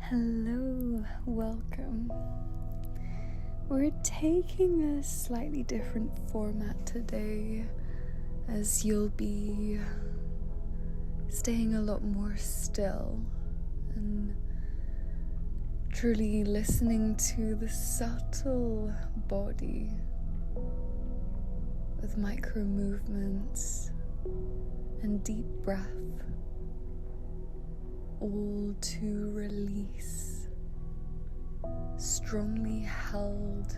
Hello, welcome. We're taking a slightly different format today, as you'll be staying a lot more still and truly listening to the subtle body with micro movements and deep breath, all to release strongly held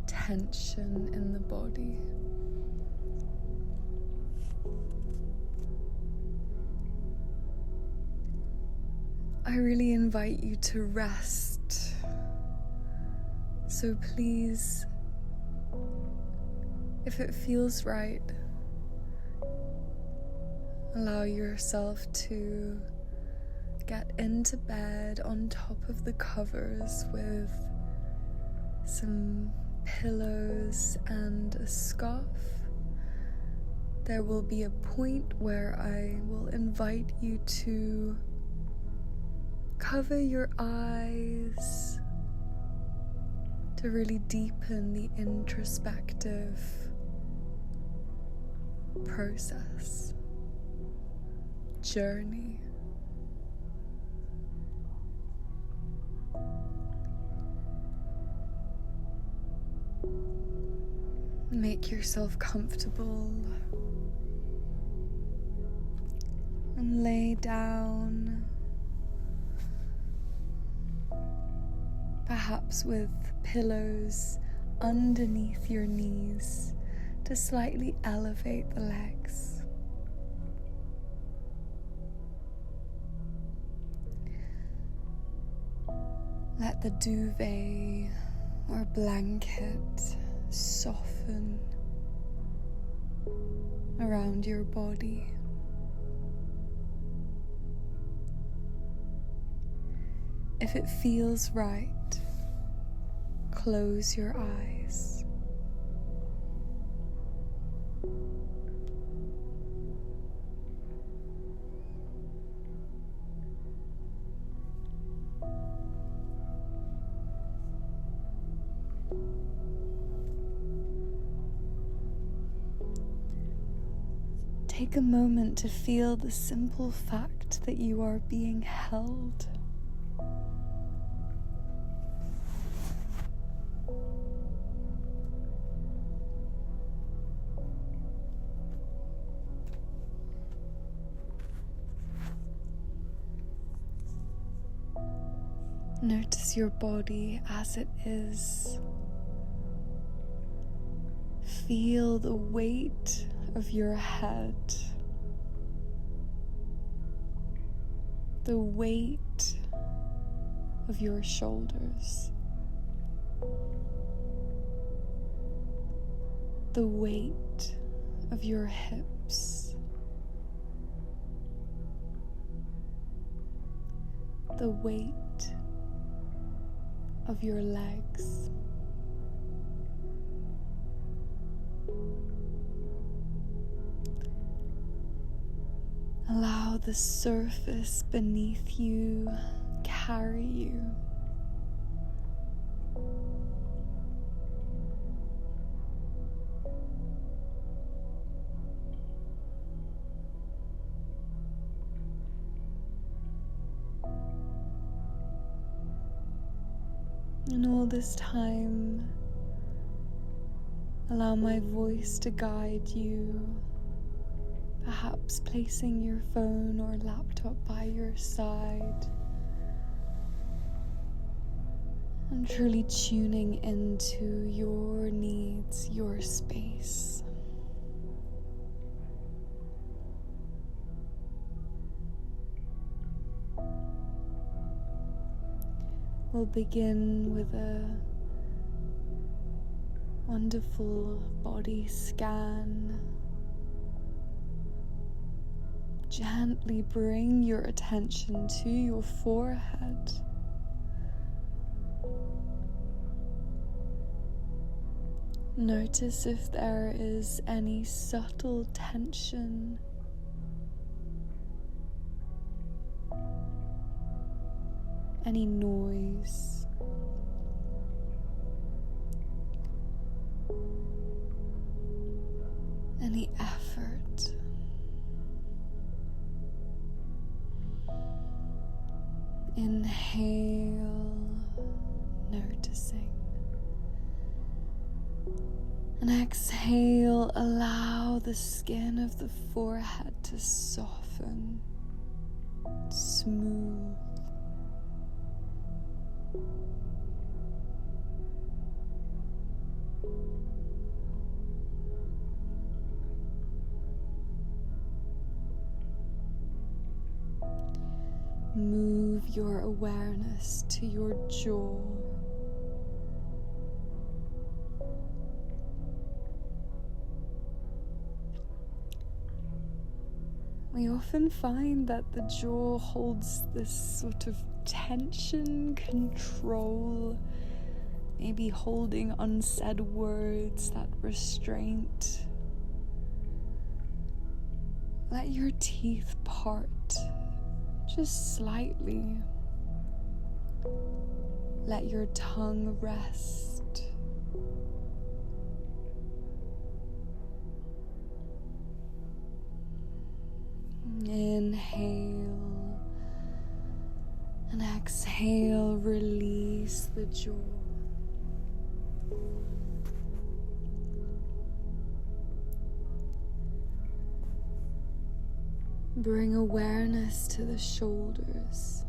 tension in the body. I really invite you to rest, so please, if it feels right, allow yourself to get into bed on top of the covers with some pillows and a scarf. There will be a point where I will invite you to cover your eyes to really deepen the introspective process, journey. Make yourself comfortable and lay down, perhaps with pillows underneath your knees to slightly elevate the legs. Let the duvet or blanket soften around your body. If it feels right, close your eyes. Take a moment to feel the simple fact that you are being held. Notice your body as it is. Feel the weight of your head, the weight of your shoulders, the weight of your hips, the weight of your legs. Allow the surface beneath you carry you. And all this time, allow my voice to guide you, perhaps placing your phone or laptop by your side and truly tuning into your needs, your space. We'll begin with a wonderful body scan. Gently bring your attention to your forehead. Notice if there is any subtle tension. any noise. Any effort. Inhale, noticing. And exhale, allow the skin of the forehead to soften, smooth. Move your awareness to your jaw. We often find that the jaw holds this sort of tension, control, maybe holding unsaid words, that restraint. Let your teeth part just slightly. Let your tongue rest. Inhale and exhale, release the jaw. Bring awareness to the shoulders.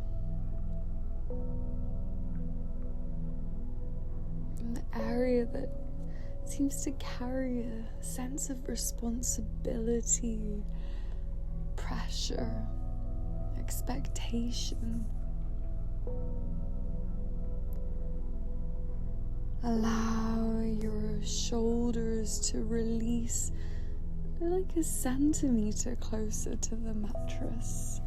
And the area that seems to carry a sense of responsibility, pressure, expectation. Allow your shoulders to release like a centimeter closer to the mattress.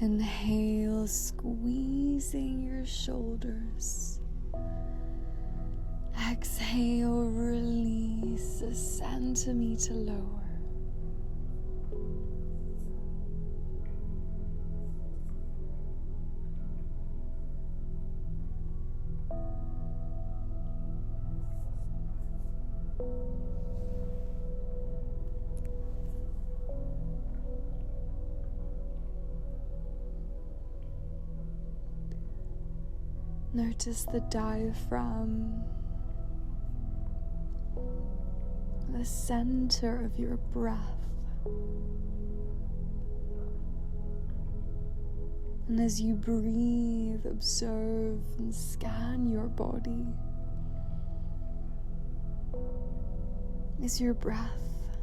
Inhale, squeezing your shoulders. Exhale, release a centimeter lower. Notice the diaphragm, the center of your breath. And as you breathe, observe and scan your body. Is your breath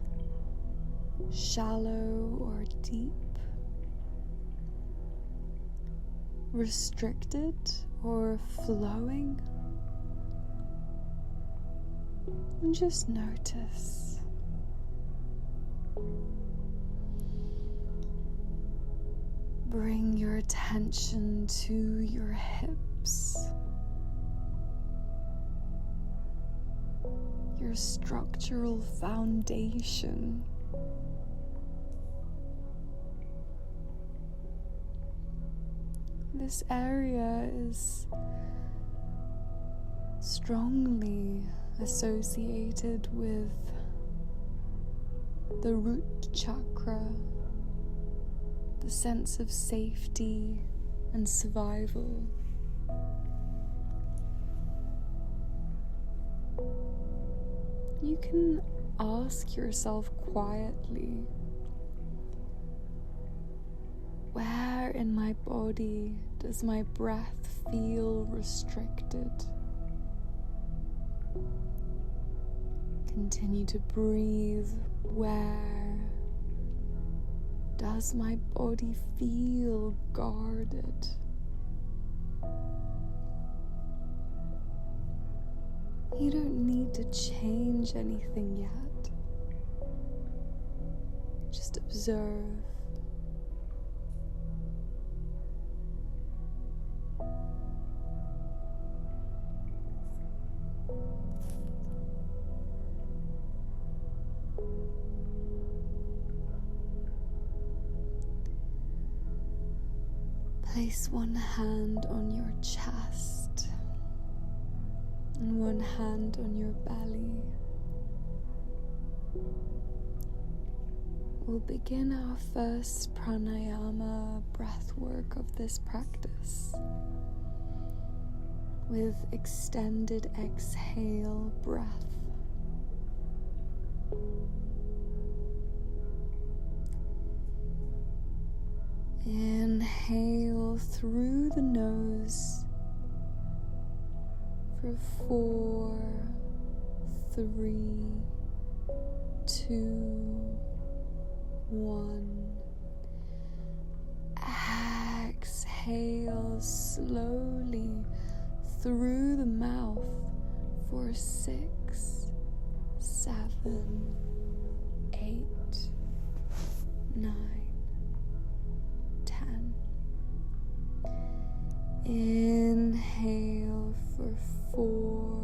shallow or deep? Restricted or flowing? And just notice. Bring your attention to your hips, your structural foundation. This area is strongly associated with the root chakra, the sense of safety and survival. You can ask yourself quietly, where in my body does my breath feel restricted? Continue to breathe. Where does my body feel guarded? You don't need to change anything yet. Just observe. Place one hand on your chest and one hand on your belly. We'll begin our first pranayama breath work of this practice with extended exhale breath. Inhale through the nose for 4, 3, 2, 1. Exhale slowly through the mouth for 6, 7, 8, 9, 10. Inhale for 4,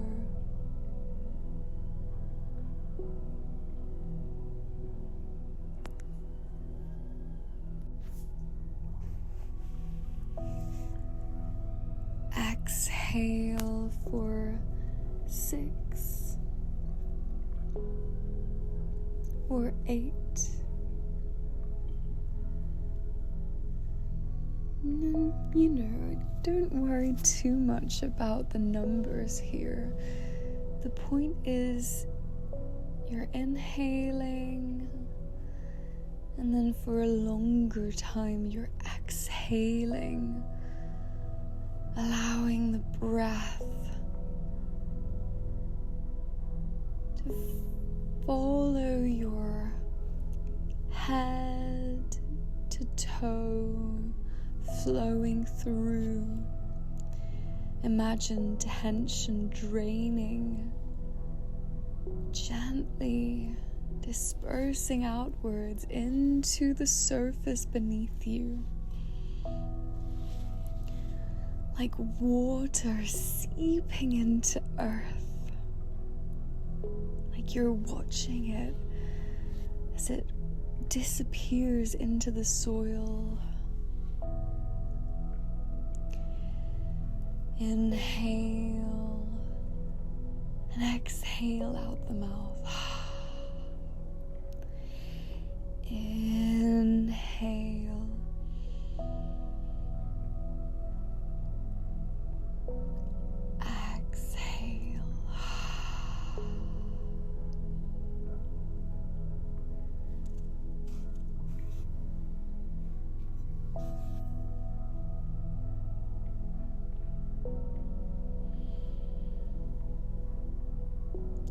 exhale for 6 or 8. Don't worry too much about the numbers here. The point is you're inhaling, and then for a longer time you're exhaling, allowing the breath to follow your head to toe, flowing through. Imagine tension draining, gently dispersing outwards into the surface beneath you, like water seeping into earth, like you're watching it as it disappears into the soil. Inhale and exhale out the mouth. Inhale. Exhale.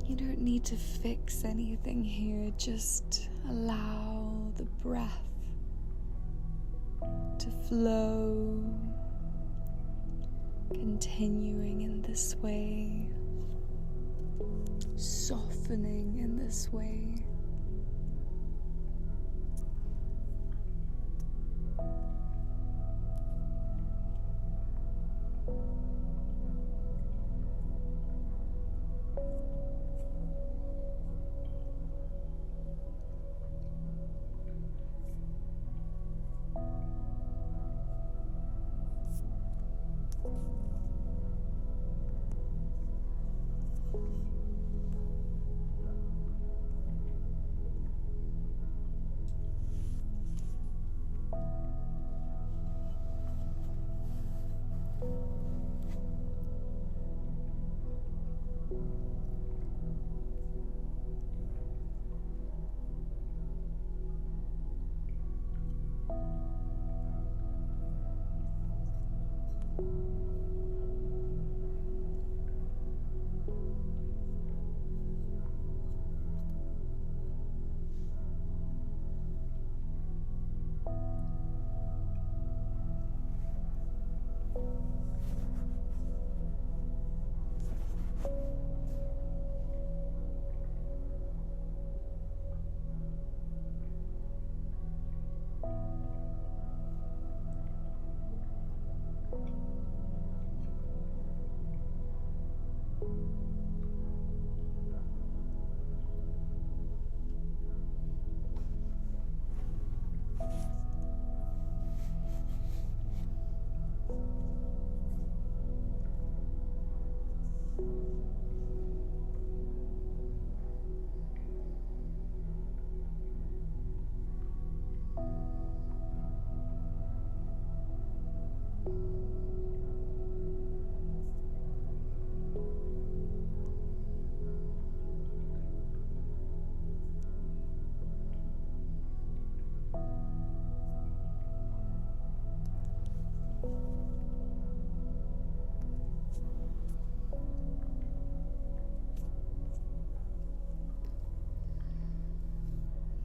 You don't need to fix anything here, just allow the breath to flow, continuing in this way, softening in this way.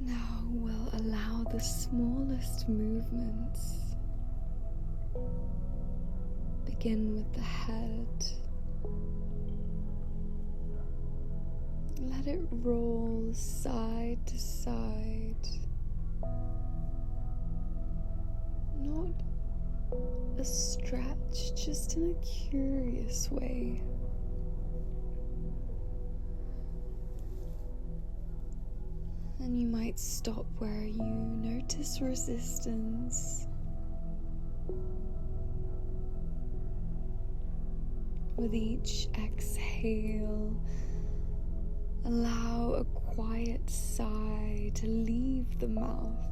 Now we'll allow the smallest movements. Begin with the head. Let it roll side to side. Not a stretch, just in a curious way. And you might stop where you notice resistance. With each exhale, allow a quiet sigh to leave the mouth.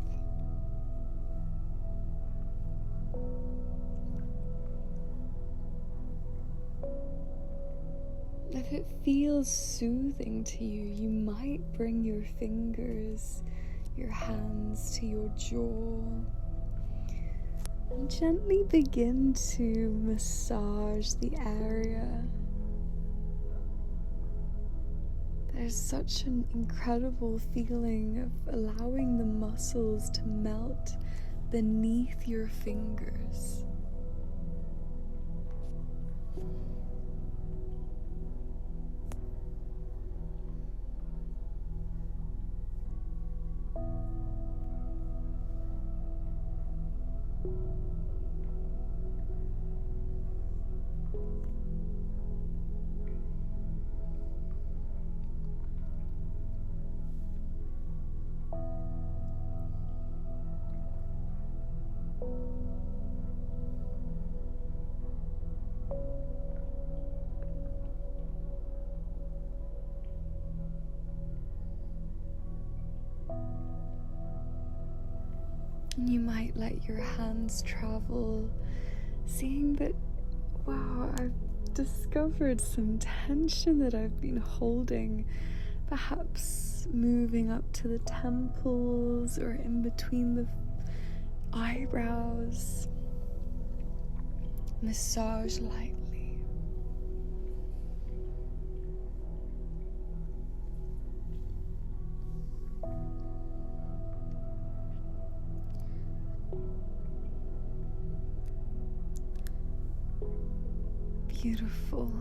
If it feels soothing to you, you might bring your fingers, your hands to your jaw and gently begin to massage the area. There's such an incredible feeling of allowing the muscles to melt beneath your fingers. And you might let your hands travel, seeing that, wow, I've discovered some tension that I've been holding, perhaps moving up to the temples or in between the eyebrows. Massage lightly. Beautiful.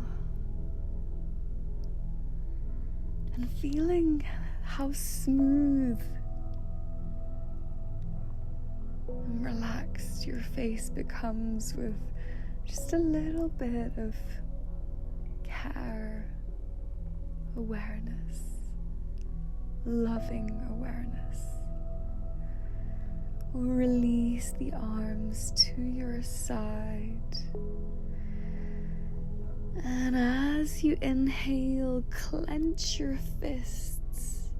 And feeling how smooth and relaxed your face becomes with just a little bit of care, awareness, loving awareness. Release the arms to your side. And as you inhale, clench your fists.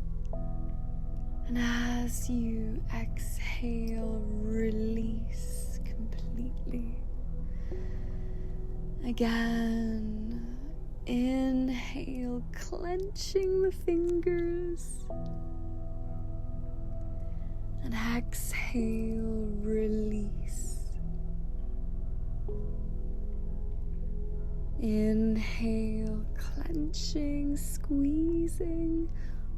And as you exhale, release completely. Again, inhale, clenching the fingers. And exhale, release. Inhale, clenching, squeezing.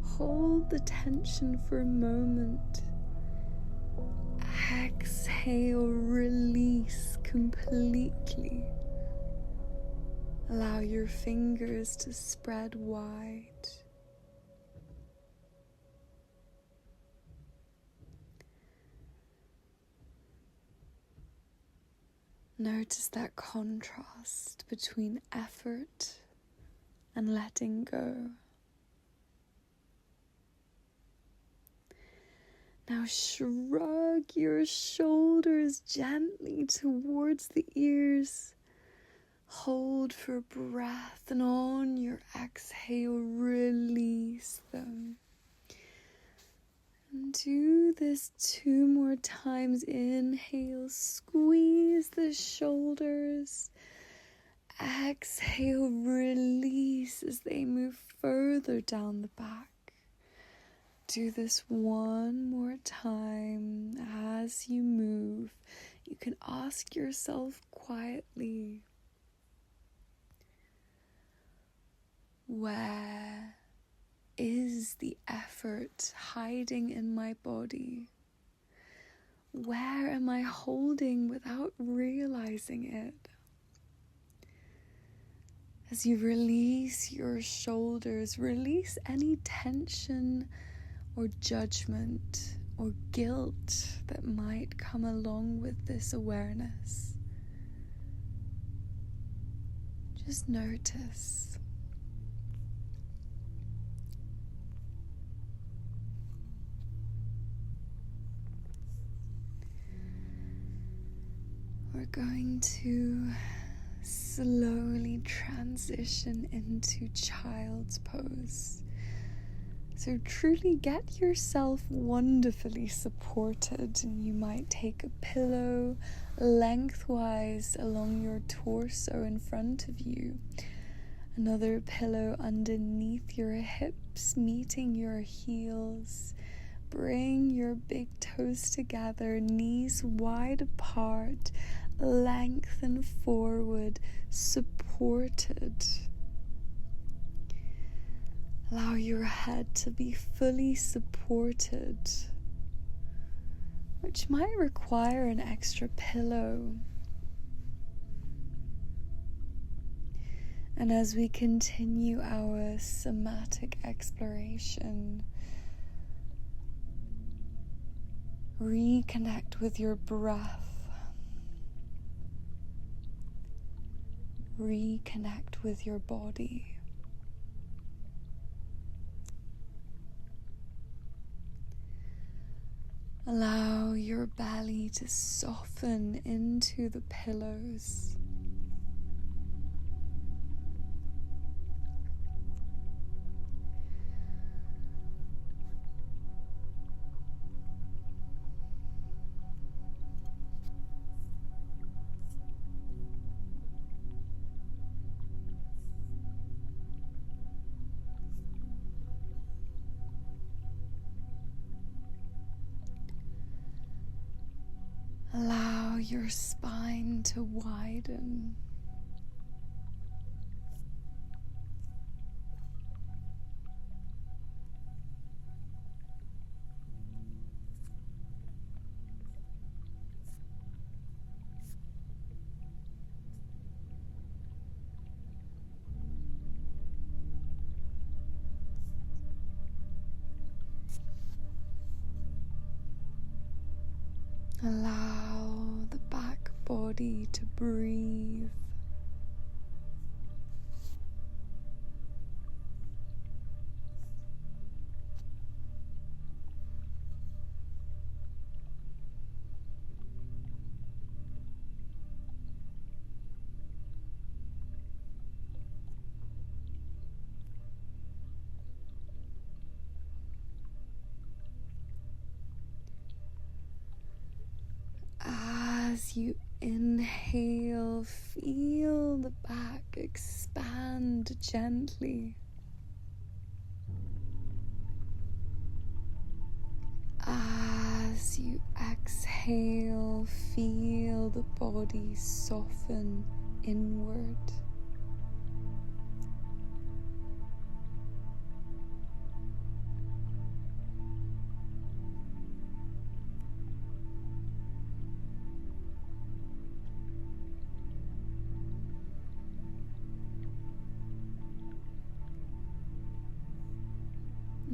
Hold the tension for a moment. Exhale, release completely. Allow your fingers to spread wide. Notice that contrast between effort and letting go. Now shrug your shoulders gently towards the ears. Hold for breath, and on your exhale, release them. And do this 2 more times. Inhale, squeeze the shoulders. Exhale, release as they move further down the back. Do this 1 more time. As you move, you can ask yourself quietly, where is is the effort hiding in my body? Where am I holding without realizing it? As you release your shoulders, release any tension or judgment or guilt that might come along with this awareness. Just notice. We're going to slowly transition into child's pose. So truly get yourself wonderfully supported, and you might take a pillow lengthwise along your torso in front of you, another pillow underneath your hips meeting your heels. Bring your big toes together, knees wide apart, lengthen forward, supported. Allow your head to be fully supported, which might require an extra pillow. And as we continue our somatic exploration, reconnect with your breath. Reconnect with your body. Allow your belly to soften into the pillows. Allow your spine to widen. Allow the back body to breathe. As you inhale, feel the back expand gently. As you exhale, feel the body soften inward.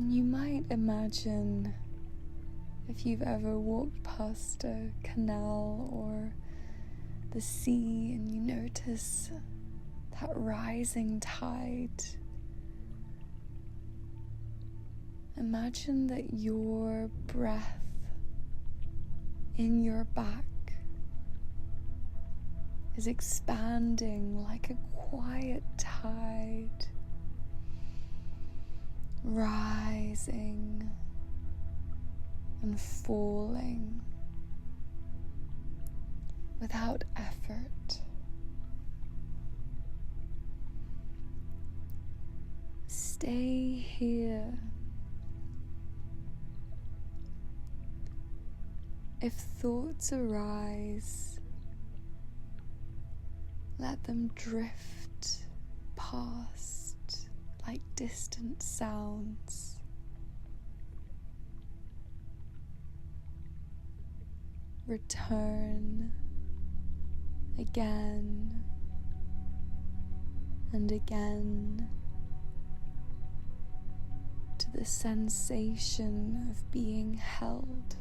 You might imagine, if you've ever walked past a canal or the sea and you notice that rising tide, imagine that your breath in your back is expanding like a quiet tide, rising and falling without effort. Stay here. If thoughts arise, let them drift past like distant sounds. return again and again to the sensation of being held.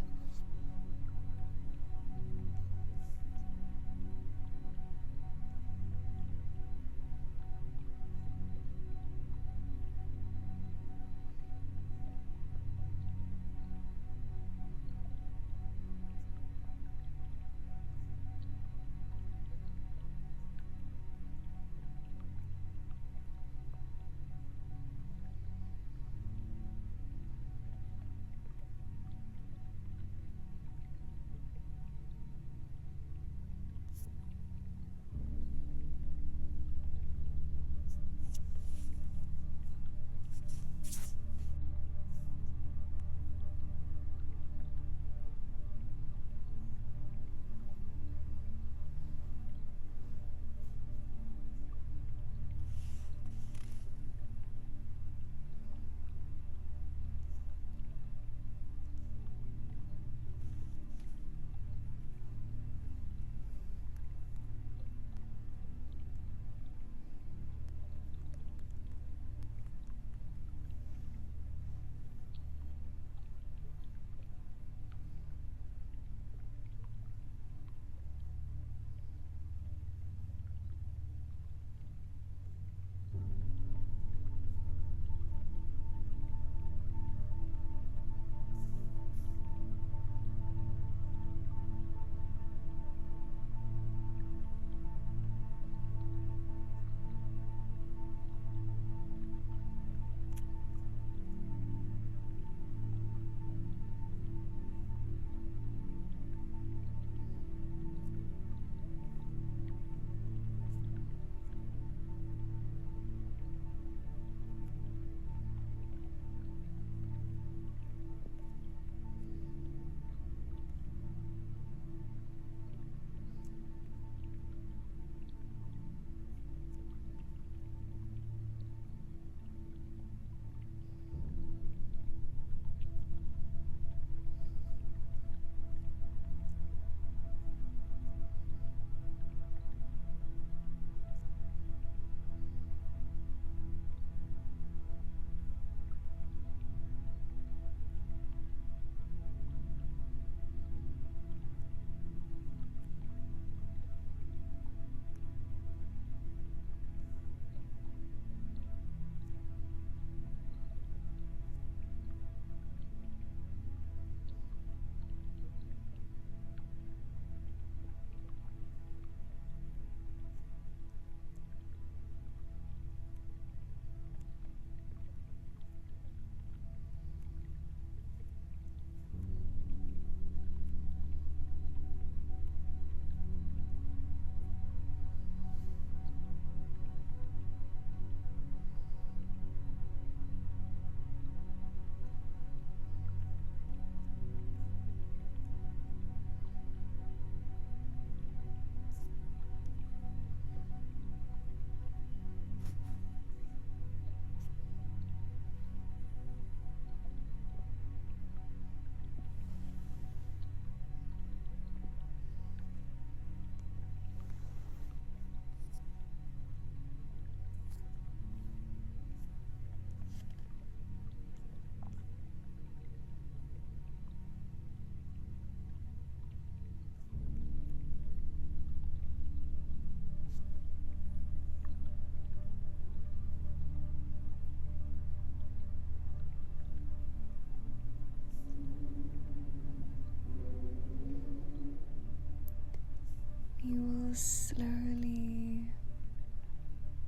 We will slowly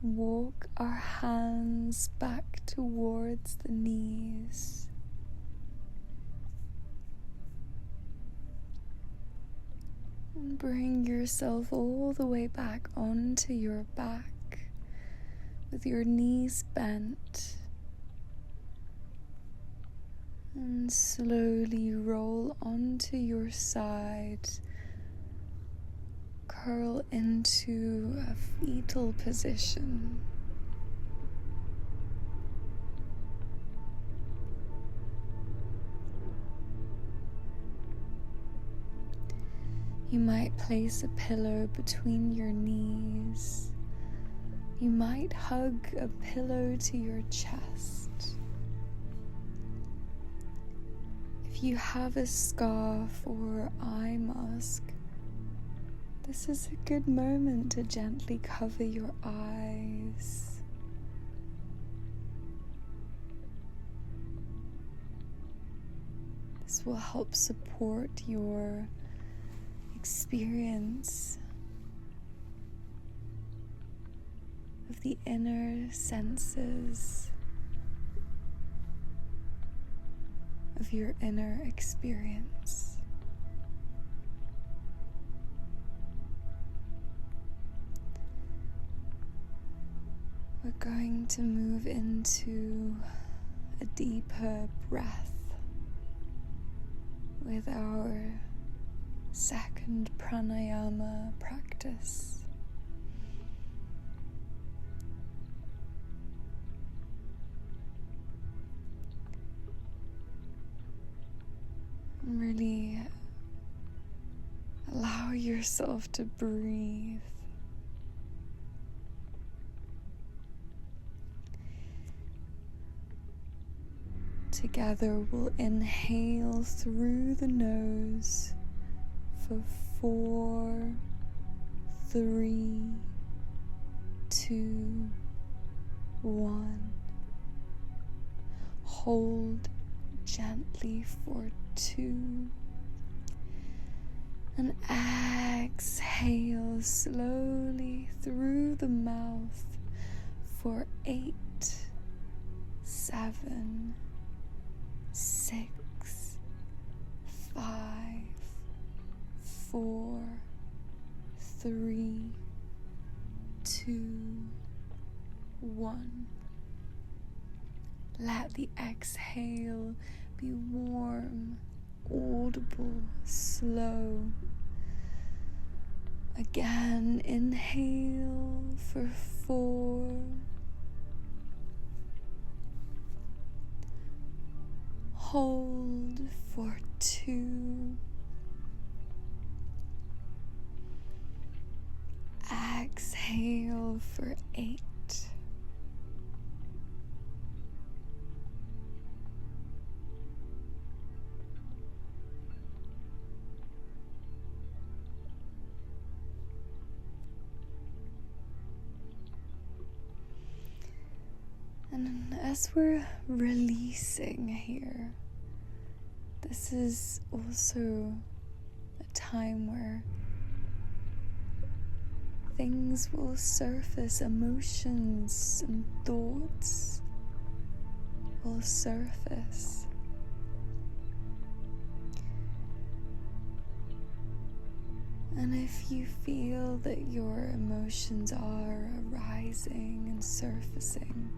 walk our hands back towards the knees. And bring yourself all the way back onto your back with your knees bent. And slowly roll onto your side. Curl into a fetal position. You might place a pillow between your knees. You might hug a pillow to your chest. If you have a scarf or eye mask, this is a good moment to gently cover your eyes. This will help support your experience of the inner senses of your inner experience. We're going to move into a deeper breath with our second pranayama practice. Really allow yourself to breathe. Together we'll inhale through the nose for 4, 3, 2, 1. Hold gently for 2. And exhale slowly through the mouth for 8, 7, 6, 5, 4, 3, 2, 1. Let the exhale be warm, audible, slow. Again, inhale for 4. Hold for 2. Exhale for 8. And as we're releasing here, this is also a time where things will surface, emotions and thoughts will surface. And if you feel that your emotions are arising and surfacing,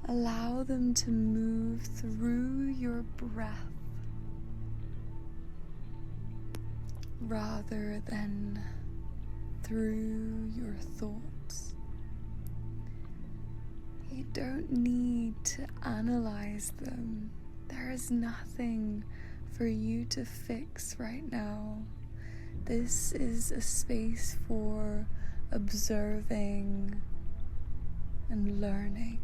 allow them to move through your breath rather than through your thoughts. You don't need to analyze them. There is nothing for you to fix right now. This is a space for observing and learning.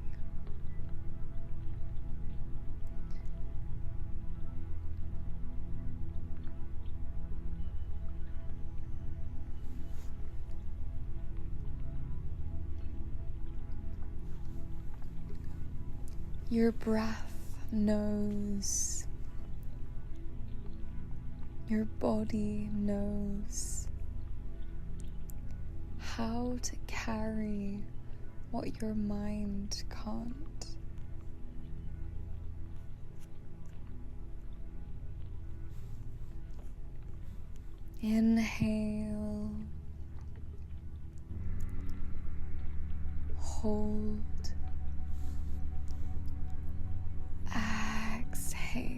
Your breath knows. Your body knows how to carry what your mind can't. Inhale, hold, exhale.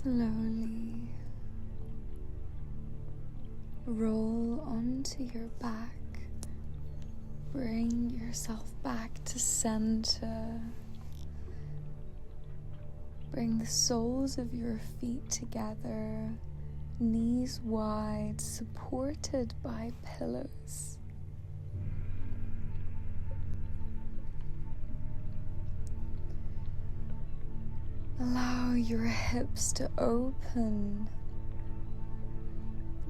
slowly roll onto your back. Bring yourself back to center. Bring the soles of your feet together, knees wide, supported by pillows. Allow your hips to open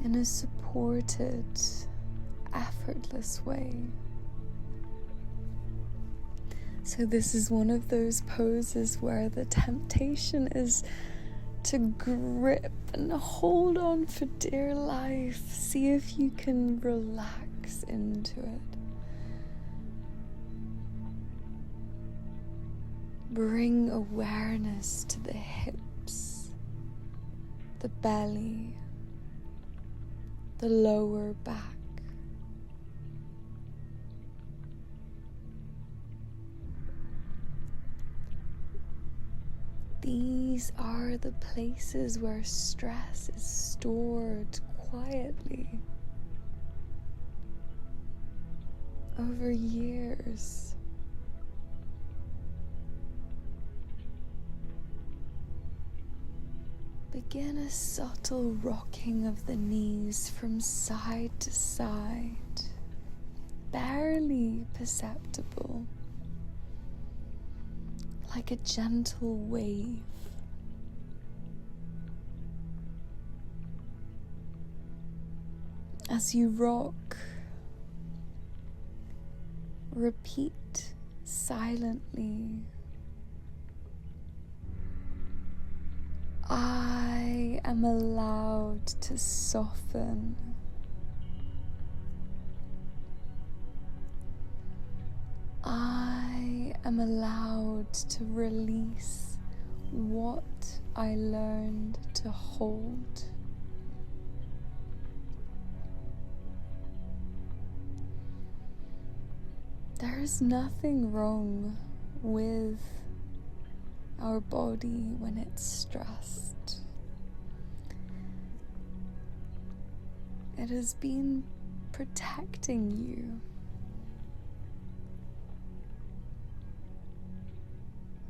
in a supported, effortless way. So this is one of those poses where the temptation is to grip and hold on for dear life. See if you can relax into it. Bring awareness to the hips, the belly, the lower back. These are the places where stress is stored quietly over years. Begin a subtle rocking of the knees from side to side, barely perceptible, like a gentle wave. As you rock, repeat silently, I am allowed to soften. I am allowed to release what I learned to hold. There is nothing wrong with our body when it's stressed. It has been protecting you.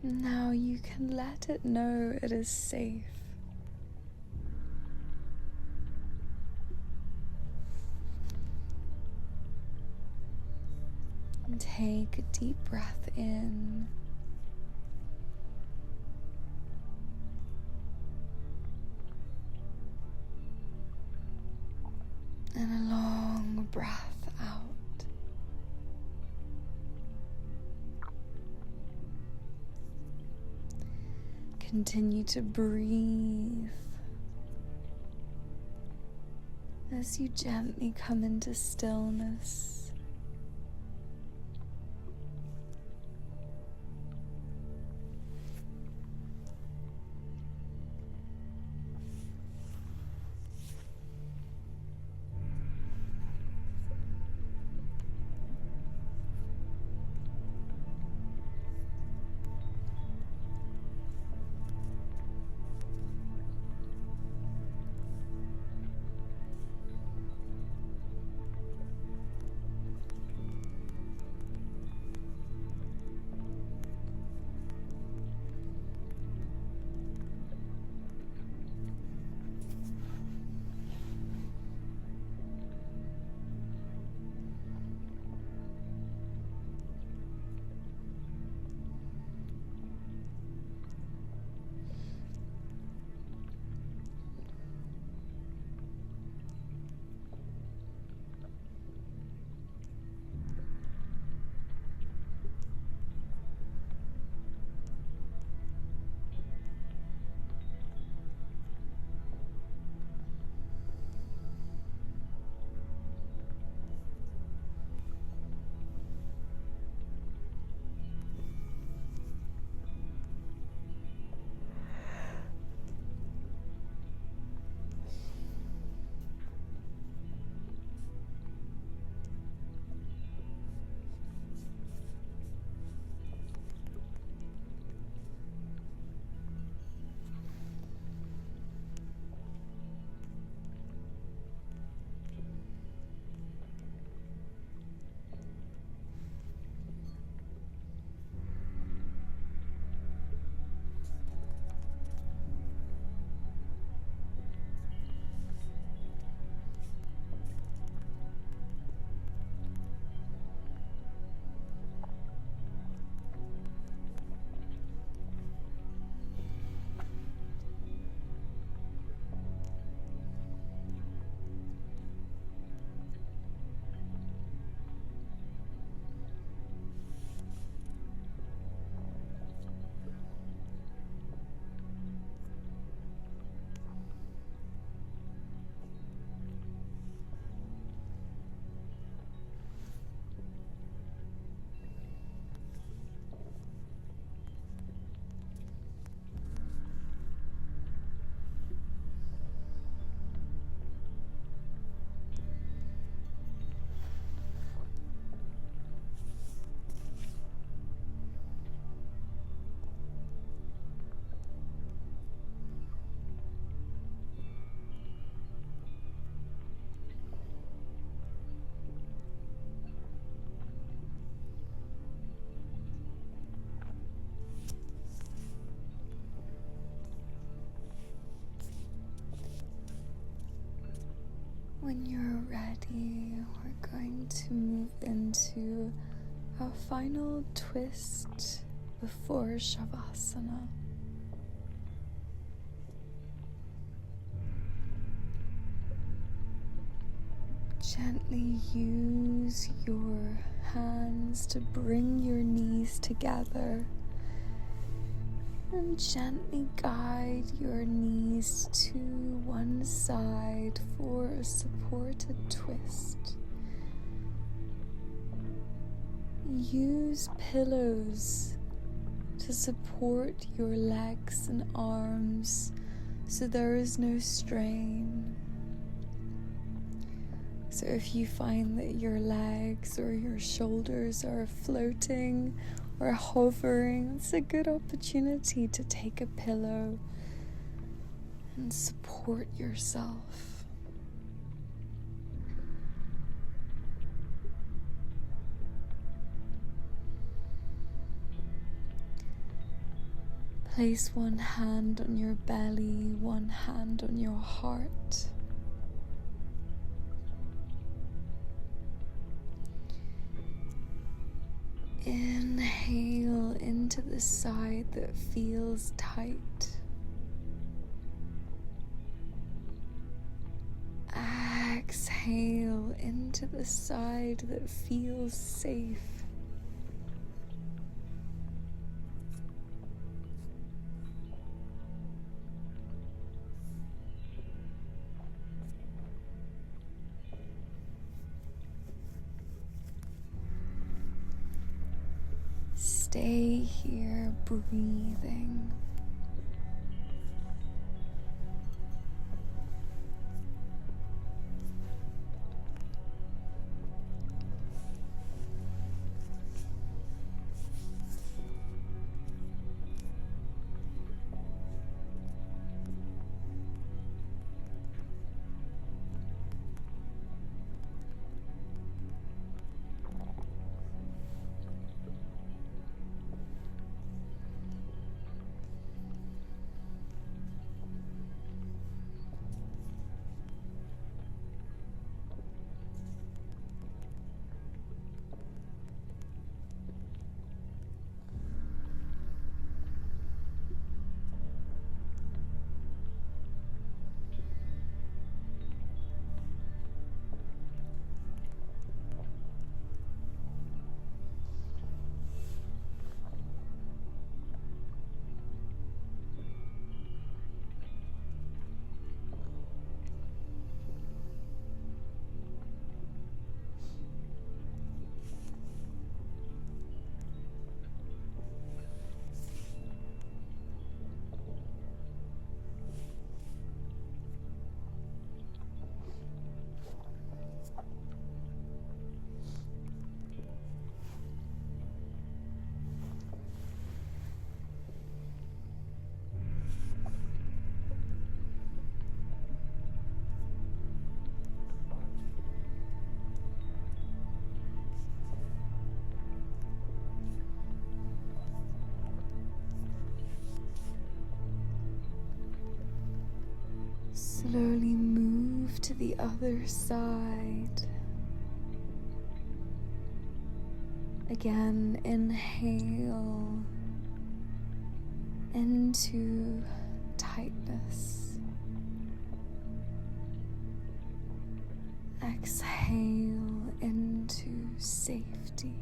Now you can let it know it is safe. And take a deep breath in. And a long breath out. Continue to breathe as you gently come into stillness. into our final twist before Shavasana. Gently use your hands to bring your knees together and gently guide your knees to one side for a supported twist. Use pillows to support your legs and arms so there is no strain. So if you find that your legs or your shoulders are floating or hovering, it's a good opportunity to take a pillow and support yourself. Place one hand on your belly, one hand on your heart. Inhale into the side that feels tight. Exhale into the side that feels safe. Stay here breathing. Slowly move to the other side. Again, inhale into tightness. Exhale into safety.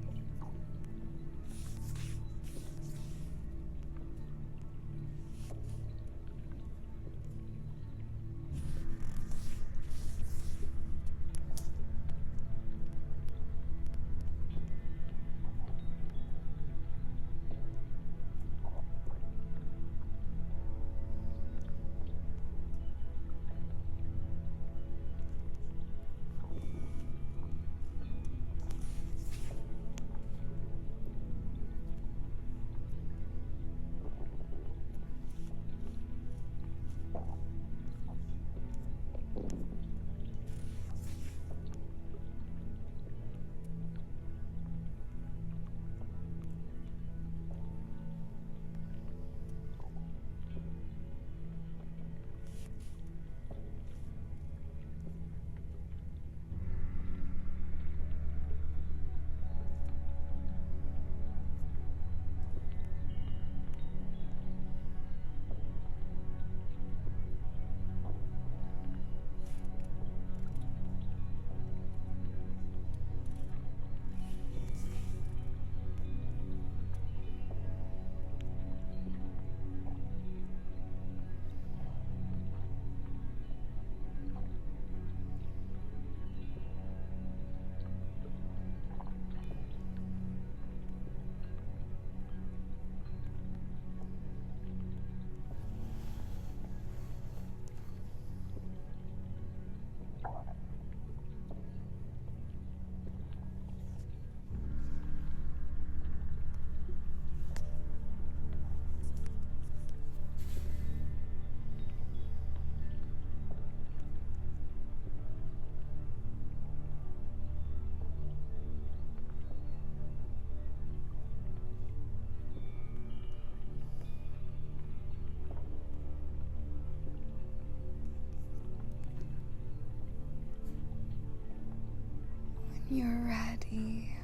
you're ready,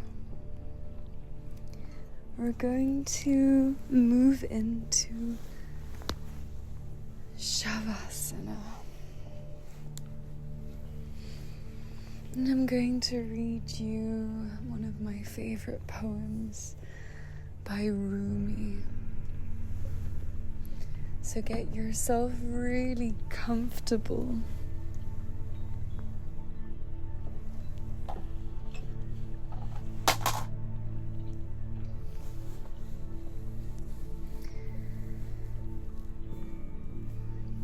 we're going to move into Shavasana. And I'm going to read you one of my favorite poems by Rumi. So get yourself really comfortable.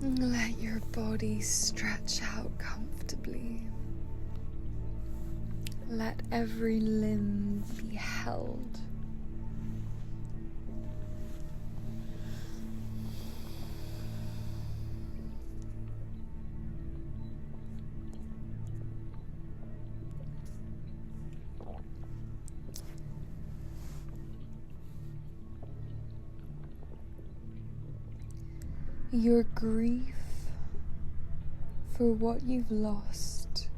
And let your body stretch out comfortably. Let every limb be held. Your grief for what you've lost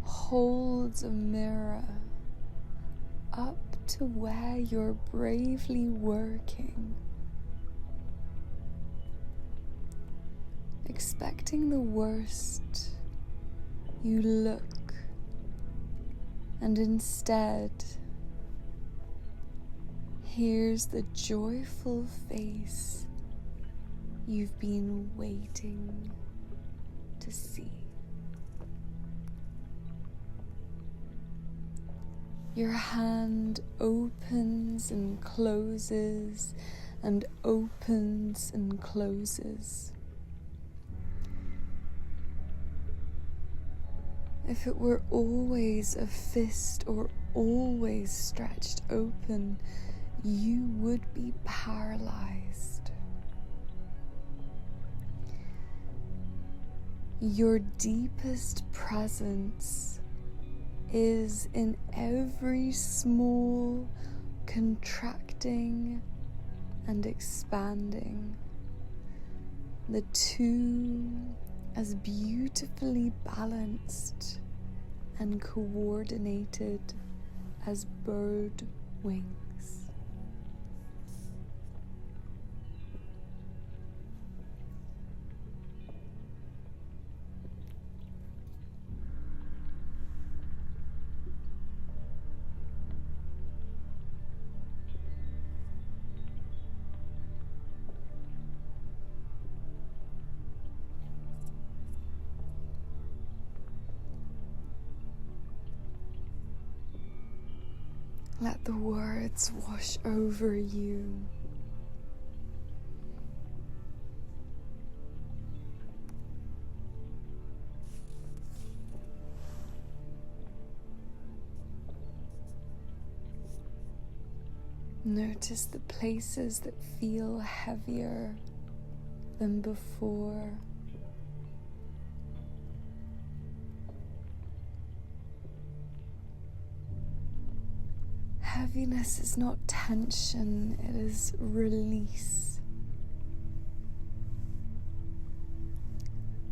holds a mirror up to where you're bravely working, expecting the worst. You look, and instead, here's the joyful face you've been waiting to see. Your hand opens and closes and opens and closes. If it were always a fist or always stretched open, you would be paralyzed. Your deepest presence is in every small contracting and expanding, the two as beautifully balanced and coordinated as bird wings. Let the words wash over you. Notice the places that feel heavier than before. Heaviness is not tension, it is release.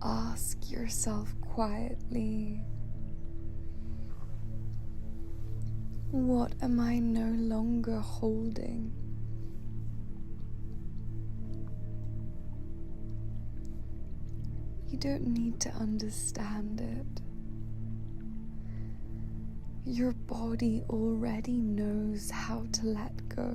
Ask yourself quietly, what am I no longer holding? You don't need to understand it. Your body already knows how to let go.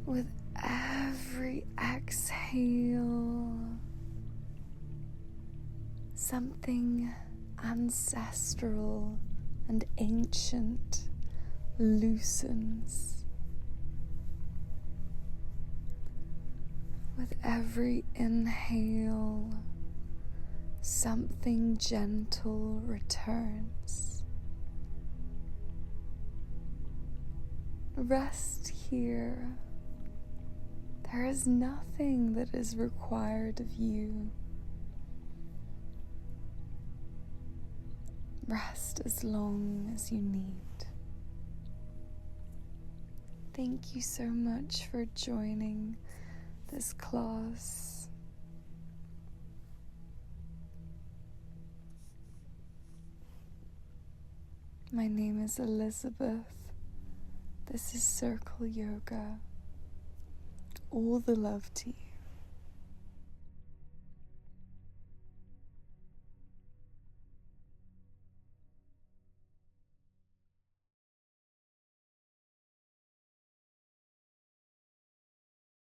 With every exhale, something ancestral and ancient loosens. With every inhale, something gentle returns. Rest here. There is nothing that is required of you. Rest as long as you need. Thank you so much for joining this class. My name is Elizabeth. This is Circle Yoga. All the love to you.